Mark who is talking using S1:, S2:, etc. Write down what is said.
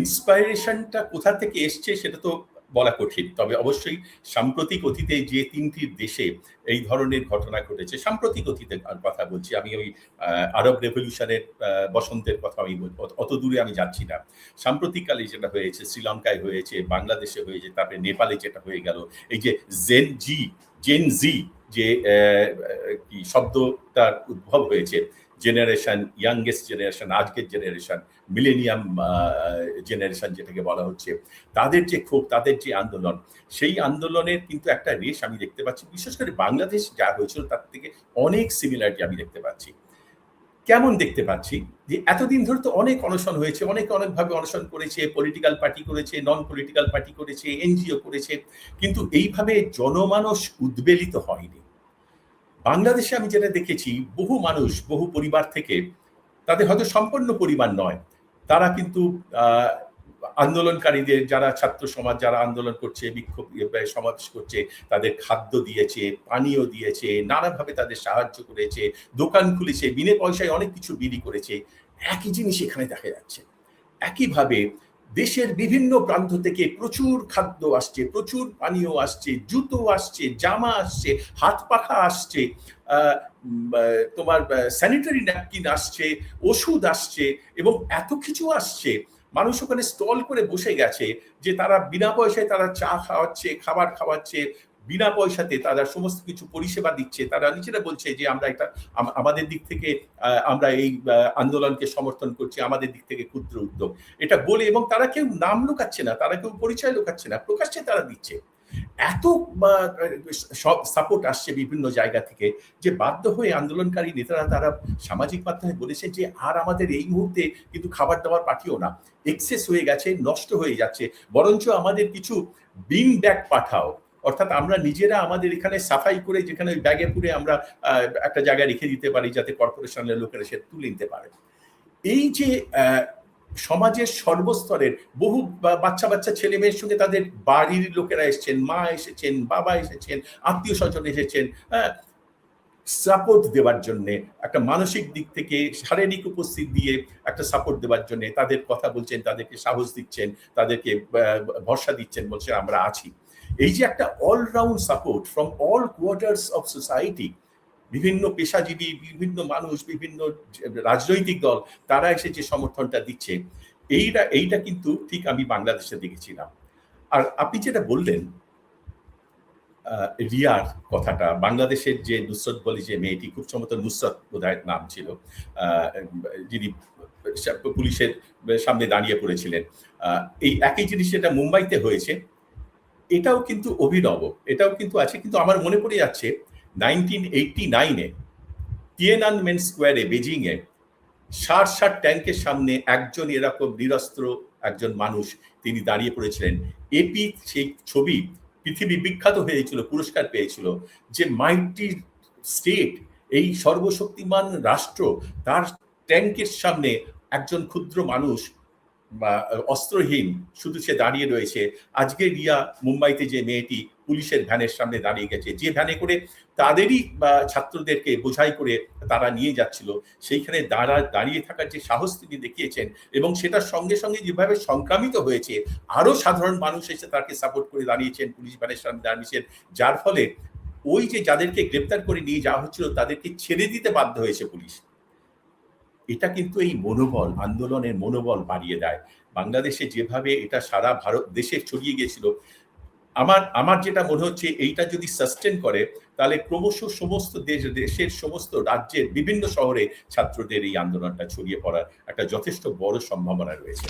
S1: ইন্সপাইরেশনটা কোথা থেকে এসছে সেটা তো বলা কঠিন, তবে অবশ্যই সাম্প্রতিক অতীতে যে ৩টি দেশে এই ধরনের ঘটনা ঘটেছে, সাম্প্রতিক অতীতের কথা বলছি আমি, ওই আরব রেভলিউশনের বসন্তের কথা আমি অত দূরে আমি যাচ্ছি না। সাম্প্রতিককালে যেটা হয়েছে, শ্রীলঙ্কায় হয়েছে, বাংলাদেশে হয়েছে, তারপরে নেপালে যেটা হয়ে গেল, এই যে জেন জি যে কি শব্দটার উদ্ভব হয়েছে, জেনারেশন, ইয়াংগেস্ট জেনারেশন, আজকের জেনারেশন, মিলেনিয়াম জেনারেশন যেটাকে বলা হচ্ছে, তাদের যে ক্ষোভ, তাদের যে আন্দোলন, সেই আন্দোলনের কিন্তু একটা রেশ আমি দেখতে পাচ্ছি। বিশেষ করে বাংলাদেশ যা হয়েছিল তার থেকে অনেক সিমিলারিটি আমি দেখতে পাচ্ছি। কেমন দেখতে পাচ্ছি যে এতদিন ধরে তো অনেক অনশন হয়েছে, অনেকভাবে অনশন করেছে, পলিটিক্যাল পার্টি করেছে, নন পলিটিক্যাল পার্টি করেছে, এনজিও করেছে, কিন্তু এইভাবে জনমানস উদ্বেলিত হয়নি। বাংলাদেশে আমি যেটা দেখেছি, বহু মানুষ, বহু পরিবার থেকে, তাদের হয়তো সম্পন্ন পরিবার নয়, তারা কিন্তু আন্দোলনকারীদের, যারা ছাত্র সমাজ যারা আন্দোলন করছে, বিক্ষোভ সমাবেশ করছে, তাদের খাদ্য দিয়েছে, পানীয় দিয়েছে, নানাভাবে তাদের সাহায্য করেছে, দোকান খুলেছে, বিনে পয়সায় অনেক কিছু বিলি করেছে। একই জিনিস এখানে দেখা যাচ্ছে। একইভাবে দেশের বিভিন্ন প্রান্ত থেকে প্রচুর খাদ্য আসছে, প্রচুর পানীয় আসছে, জুতো আসছে, জামা আসছে, হাত পাখা আসছে, তোমার স্যানিটারি ন্যাপকিন আসছে, ওষুধ আসছে, এবং এত কিছু আসছে। মানুষ ওখানে স্টল করে বসে গেছে যে তারা বিনা পয়সায় তারা চা খাওয়াচ্ছে, খাবার খাওয়াচ্ছে, বিনা পয়সাতে তারা সমস্ত কিছু পরিষেবা দিচ্ছে। তারা নিজেরা বলছে যে আমরা এটা আমাদের দিক থেকে আমরা এই আন্দোলনকে সমর্থন করছি, আমাদের দিক থেকে ক্ষুদ্র উদ্যোগ এটা বলে, এবং তারা কেউ নাম লুকাচ্ছে না, তারা কেউ পরিচয় লুকাচ্ছে না, প্রকাশ্যে তারা দিচ্ছে। এত সব সাপোর্ট আসছে বিভিন্ন জায়গা থেকে যে বাধ্য হয়ে আন্দোলনকারী নেতারা তারা সামাজিক মাধ্যমে বলেছে যে আর আমাদের এই মুহূর্তে কিন্তু খাবার দাবার পাঠিও না, এক্সেস হয়ে গেছে, নষ্ট হয়ে যাচ্ছে, বরঞ্চ আমাদের কিছু বিন ব্যাগ পাঠাও, অর্থাৎ আমরা নিজেরা আমাদের এখানে সাফাই করে যেখানে ওই ব্যাগে পুরে আমরা একটা জায়গায় রেখে দিতে পারি যাতে কর্পোরেশনের লোকেরা সে তুলে নিতে পারে। এই যে সমাজের সর্বস্তরের বহু বাচ্চা বাচ্চা ছেলে মেয়ের সঙ্গে তাদের বাড়ির লোকেরা এসেছেন, মা এসেছেন, বাবা এসেছেন, আত্মীয় স্বজন এসেছেন, সাপোর্ট দেওয়ার জন্য, একটা মানসিক দিক থেকে শারীরিক উপস্থিত দিয়ে একটা সাপোর্ট দেওয়ার জন্য তাদের কথা বলছেন, তাদেরকে সাহস দিচ্ছেন, তাদেরকে ভরসা দিচ্ছেন, বলছে আমরা আছি। এই যে একটা allround support from all quarters of society, বিভিন্ন পেশাজীবী, বিভিন্ন মানুষ, বিভিন্ন রাজনৈতিক দল, তারা এসে যে সমর্থনটা দিচ্ছে, এইটা কিন্তু ঠিক আমি বাংলাদেশে দেখেছিলাম। আর আপনি যেটা বললেন রিয়ার কথাটা, বাংলাদেশের যে নুসরত বলি যে মেয়েটি, খুব সম্ভবত নুসরত বোধহয় নাম ছিল, যিনি পুলিশের সামনে দাঁড়িয়ে পড়েছিলেন, এই একই জিনিস যেটা মুম্বাইতে হয়েছে, এটাও কিন্তু অভিনব, এটাও কিন্তু আছে। কিন্তু আমার মনে পড়ে যাচ্ছে 1989-এ টিয়েনানমেন স্কোয়ারে বেজিংয়ে 60 ট্যাঙ্কের সামনে একজন এরকম নিরস্ত্র একজন মানুষ তিনি দাঁড়িয়ে পড়েছিলেন। এপি সেই ছবি পৃথিবী বিখ্যাত হয়েছিল, পুরস্কার পেয়েছিল, যে মাইটি স্টেট, এই সর্বশক্তিমান রাষ্ট্র, তার ট্যাঙ্কের সামনে একজন ক্ষুদ্র মানুষ বা অস্ত্রহীন শুধু সে দাঁড়িয়ে রয়েছে। আজকে রিয়া মুম্বাইতে যে মেয়েটি পুলিশের ভ্যানের সামনে দাঁড়িয়ে গেছে, যে ভ্যানে করে তাদেরই ছাত্রদেরকে বোঝাই করে তারা নিয়ে যাচ্ছিল, সেইখানে দাঁড়িয়ে থাকার যে সাহস তিনি দেখিয়েছেন, এবং সেটার সঙ্গে সঙ্গে যেভাবে সংক্রামিত হয়েছে, আরো সাধারণ মানুষ এসে তাকে সাপোর্ট করে দাঁড়িয়েছেন, পুলিশ ভ্যানের সামনে দাঁড়িয়েছেন, যার ফলে ওই যে যাদেরকে গ্রেপ্তার করে নিয়ে যাওয়া হচ্ছিল তাদেরকে ছেড়ে দিতে বাধ্য হয়েছে পুলিশ। এটা কিন্তু এই মনোবল, আন্দোলনের মনোবল বাড়িয়ে দেয়। বাংলাদেশে যেভাবে এটা সারা ভারত দেশে ছড়িয়ে গিয়েছিল, আমার যেটা মনে হচ্ছে এইটা যদি সাস্টেন করে, তাহলে ক্রমশ সমস্ত দেশের সমস্ত রাজ্যের বিভিন্ন শহরে ছাত্রদের এই আন্দোলনটা ছড়িয়ে পড়ার একটা যথেষ্ট বড় সম্ভাবনা রয়েছে।